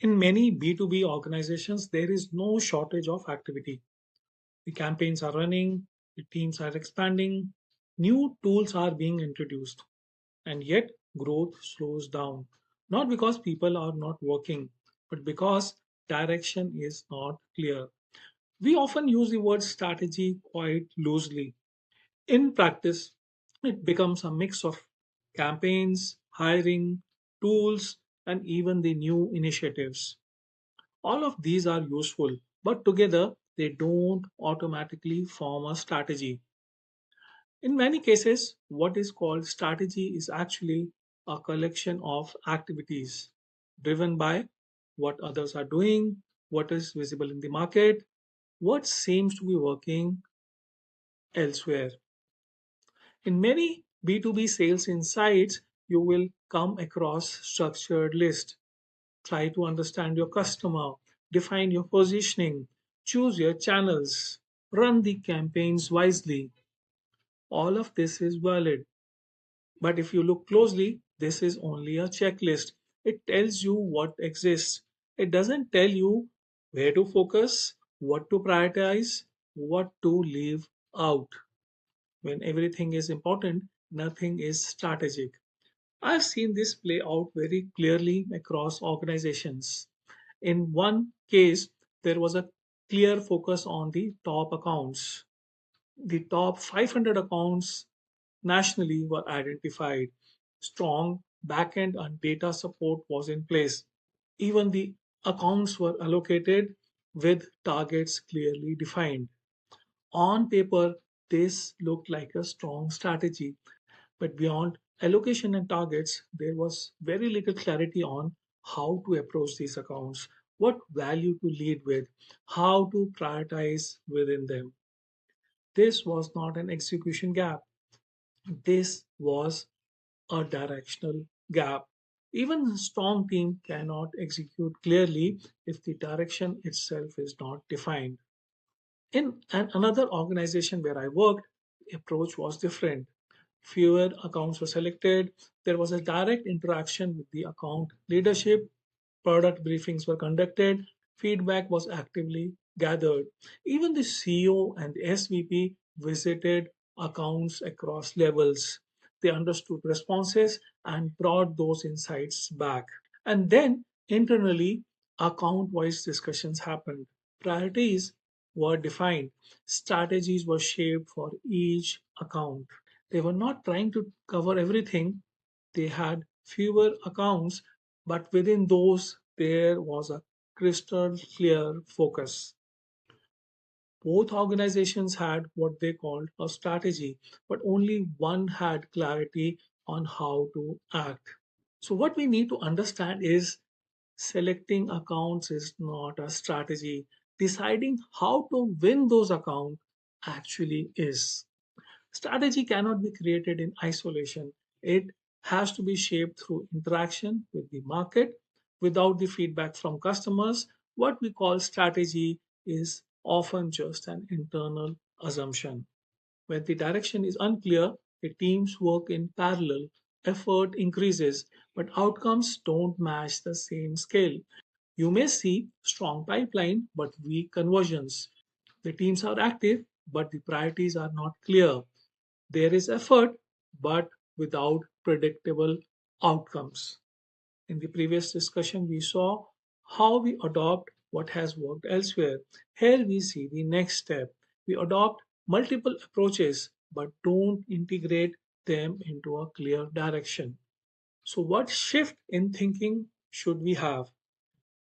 In many B2B organizations, there is no shortage of activity. The campaigns are running, the teams are expanding, new tools are being introduced, and yet growth slows down. Not because people are not working, but because direction is not clear. We often use the word strategy quite loosely. In practice, it becomes a mix of campaigns, hiring, tools, and even the new initiatives. All of these are useful, but together they don't automatically form a strategy. In many cases, what is called strategy is actually a collection of activities driven by what others are doing, what is visible in the market, what seems to be working elsewhere. In many B2B sales insights, you will come across structured list. Try to understand your customer, define your positioning, choose your channels, run the campaigns wisely. All of this is valid. But if you look closely, this is only a checklist. It tells you what exists. It doesn't tell you where to focus, what to prioritize, what to leave out. When everything is important, nothing is strategic. I've seen this play out very clearly across organizations. In one case, there was a clear focus on the top accounts. The top 500 accounts nationally were identified. Strong backend and data support was in place. Even the accounts were allocated with targets clearly defined. On paper, this looked like a strong strategy, but beyond allocation and targets, there was very little clarity on how to approach these accounts, what value to lead with, how to prioritize within them. This was not an execution gap. This was a directional gap. Even a strong team cannot execute clearly if the direction itself is not defined. In another organization where I worked, the approach was different. Fewer accounts were selected. There was a direct interaction with the account leadership. Product briefings were conducted. Feedback was actively gathered. Even the CEO and the SVP visited accounts across levels. They understood responses and brought those insights back. And then internally, account wise discussions happened. Priorities were defined, strategies were shaped for each account. They were not trying to cover everything, they had fewer accounts, but within those, there was a crystal clear focus. Both organizations had what they called a strategy, but only one had clarity on how to act. So, what we need to understand is selecting accounts is not a strategy. Deciding how to win those accounts actually is. Strategy cannot be created in isolation. It has to be shaped through interaction with the market. Without the feedback from customers, what we call strategy is often just an internal assumption. When the direction is unclear, the teams work in parallel, effort increases, but outcomes don't match the same scale. You may see strong pipeline but weak conversions. The teams are active, but the priorities are not clear. There is effort, but without predictable outcomes. In the previous discussion, we saw how we adopt what has worked elsewhere. Here we see the next step. We adopt multiple approaches but don't integrate them into a clear direction. So, what shift in thinking should we have?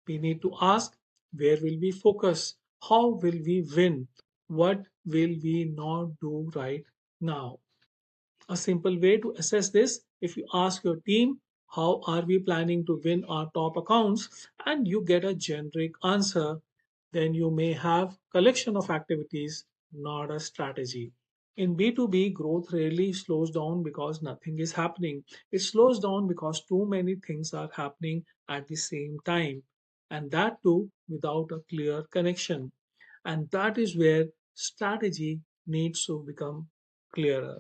We need to ask, where will we focus? How will we win? What will we not do right now? A simple way to assess this, if you ask your team, how are we planning to win our top accounts, and you get a generic answer, then you may have collection of activities, not a strategy. In B2B, growth rarely slows down because nothing is happening. It slows down because too many things are happening at the same time, and that too without a clear connection. And that is where strategy needs to become clearer.